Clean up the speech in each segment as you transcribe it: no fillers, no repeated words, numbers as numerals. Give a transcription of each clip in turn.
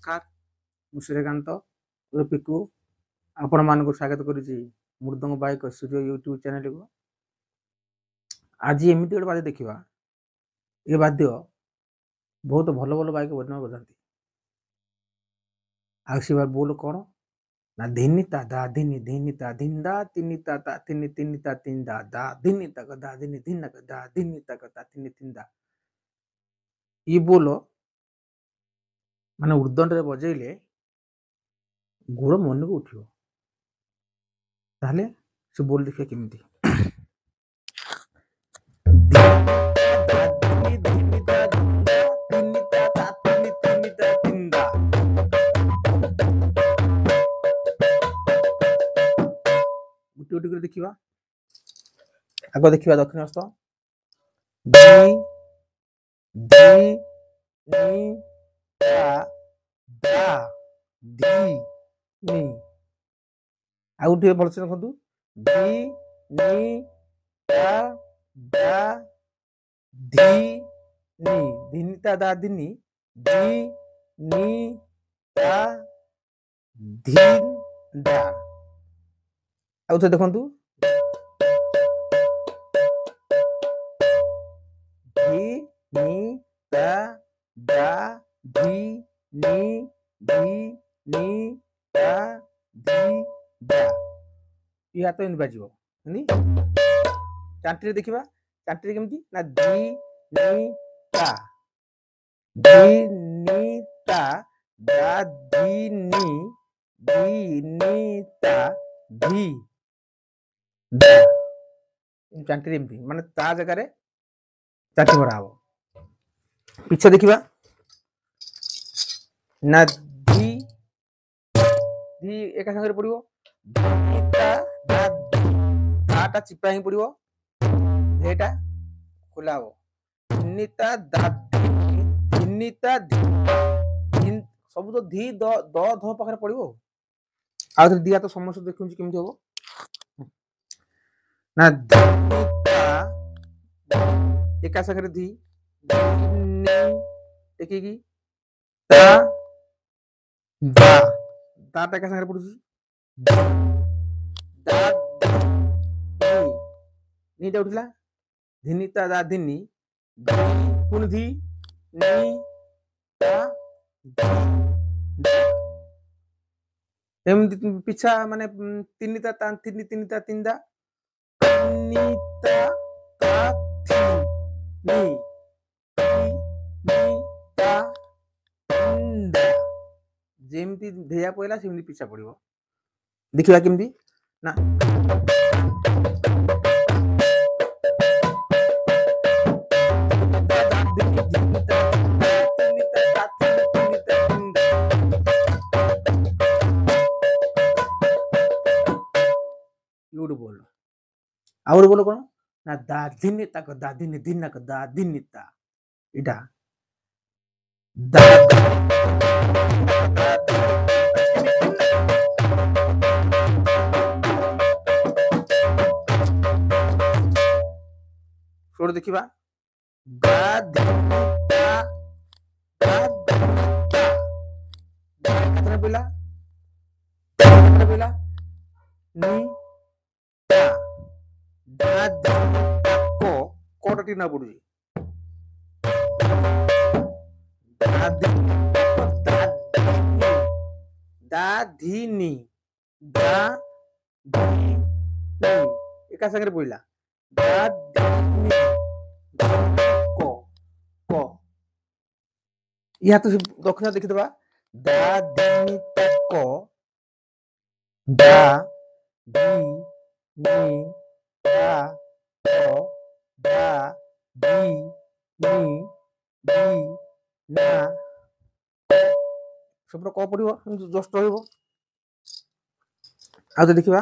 नमस्कार मु सूर्यकांत पिकू आपण मान स्वागत करुच्ची मृदंग बाइक सूर्य यूट्यूब चैनल को। आज एमती गोटे बाद्य देखा ये बाद्य बहुत भल भल बाइक वर्णन बजाती आसबार बोल कौन ना धिनिता दा धिनी धिनिता धिंदा तिनिता ता तिनि तिनिता तिंदा दा धिनिता का दा धिनी धिनक दा धिनिता का ता तिनि तिंदा ये बोल माने उर्दन रे बजेले गोड़ मन को उठियो ताहले से बोल देखिए केमती गुटी गुटी देखिवा आग देखिवा दक्षिण हस्त दी दी नी ता दा दी नी आउ टे भलसे रखंतु दी नी ता दा धी नी धिनिता दा दिनी दी नी ता धीन दा आउ थे देखंतु धी नी ता दा धी नी धी नी ता धी दा ये हाथ इन बाजिबो हनी चांटी रे देखिबा चांटी रे केमती ना धी नी ता धी नी ता दा धी नी ता धी दा चांटी रे एमती माने ता जगह रे चांटी भरा हो पीछे देखिबा ना धी धी एका संगे पड़िबो धिनिता दा ता चिपा ही पड़िबो एटा खुला हो धिनिता दा धिनिता धिन सब तो धी द ध पाखरे पड़िबो आ दिया तो समस्त देखुं केमती हो ना धिनिता एका संगे धी देखी की ता दा दा एका संगे पड़ुची दा नी दा उठला धिनिता दा धिनी पुन धी नी ता एमती पिछा माने तिनिता ता तिनि तिनिता तिंदा तिनिता ता थी नी नी ता तिंदा जेमती धेया पयला सेमती पिछा पड़िबो देखिबा केमती ना बोल और बोलो कौन ना दाधिनिता को दाधिनी धिना को दाधिनिता इटा छोड़ देखिबा दाधिनिता दाधिनिता कितना बोला कितना बोला नी कोटटी ना पड़ू दाधिनी एका संगे पड़ला दाधिनी को या तो दक्षिण देखिदबा दाधिनिता को दा दी नी ता को दा दी नी दी ना सब को पड़िबो जस्ट रहइबो आ तो देखिबा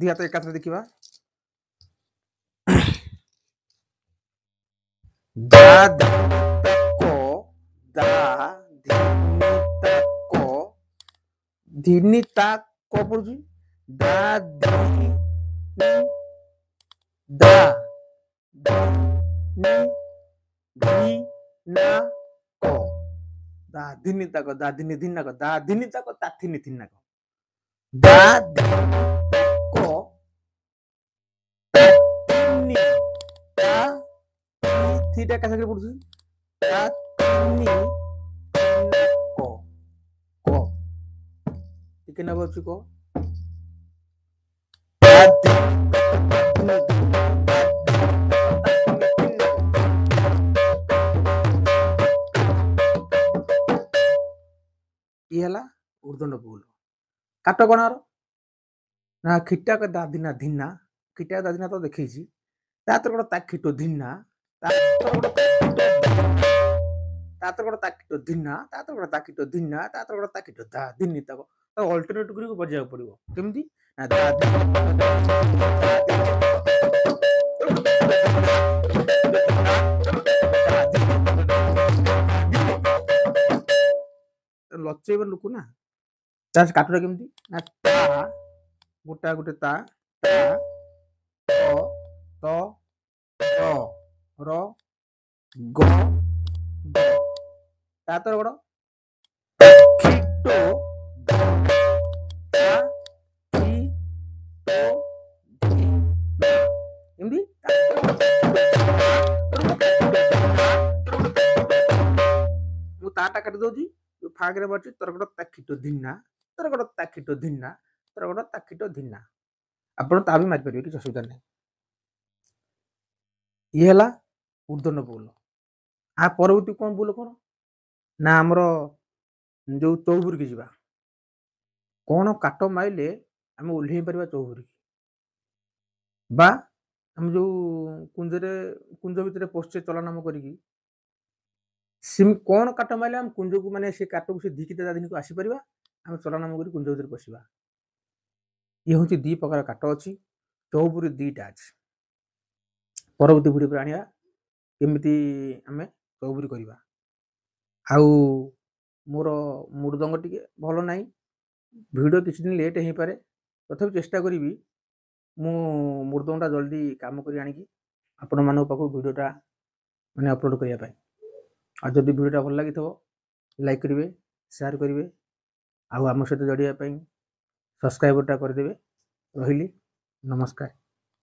दिया तो एकाथरे देखिबा दा को दा धिनिता को धिनिता को पड़ुची दा दी दा दी नी दी ना को दा धिनी तक दा धिनी धिन नाक दा धिनी तक ता थिनी थिन नाक दा को थिनी ता थीटा का संगे पड़ुଛି ता थिनी को ଟିକେ ନବ ଅଛି को ये हला ऊर्ध्वन बोल काट कोणार ना खिटा का दादिना धिन्ना खिटा दादिना तो देखैछि तातर गोड़ ताखिटो धिन्ना तातर गोड़ ताखिटो धिन्ना तातर गोड़ ताखिटो धिन्ना तातर गोड़ ताखिटो दा धिन्नी तक तो अल्टरनेट करी को बजाय पड़िबो केमती ना दा लचेबन लोक ना ता काटुरा केमती ना ता गोटा गोटे ता तो र ग ता तर बड़ खिटो ता ती तो धी एमदी मु ताटा काट दोजी फागरे बची तरगड़ ताखिटो धिन्ना तरगड़ ताखिटो धिन्ना तरगड़ ताखिटो धिन्ना आपण ता भी मारि परिबे कि असुविधा नहीं ये हला ऊर्ध्वन बोल आ परवर्ती कौन बोल कौन ना आमर जो चौबुरी की जीवा कौन काट माइले आम ओह्लई पार चौबुरी बा हम जो कुंज भितर पशे चलनाम करी कौन काट माइले आम कुंज को माने से काट को से धिकी दिन को आसी परिबा आम चलनाम करी कुंज भितर पशिबा ये हूँ दी प्रकार काट अच्छी चौबुरी दीटा अच्छी परवर्ती वीडियो पर आनिया केमिति आमे चौबुरी करवा आउ मोर मृदंग टिके भल नहीं वीडियो किसी दिन लेट हो पारे तथापि चेष्टा करी मु मृदंगटा जल्दी काम कर आनिकी आपण मानक पाखु वीडियोटा माने अपलोड करने आ जब वीडियोटा भल लगी लाइक करेंगे शेयर करेंगे आउ आम सहित जड़िया सब्सक्राइबरटा करदे रही नमस्कार।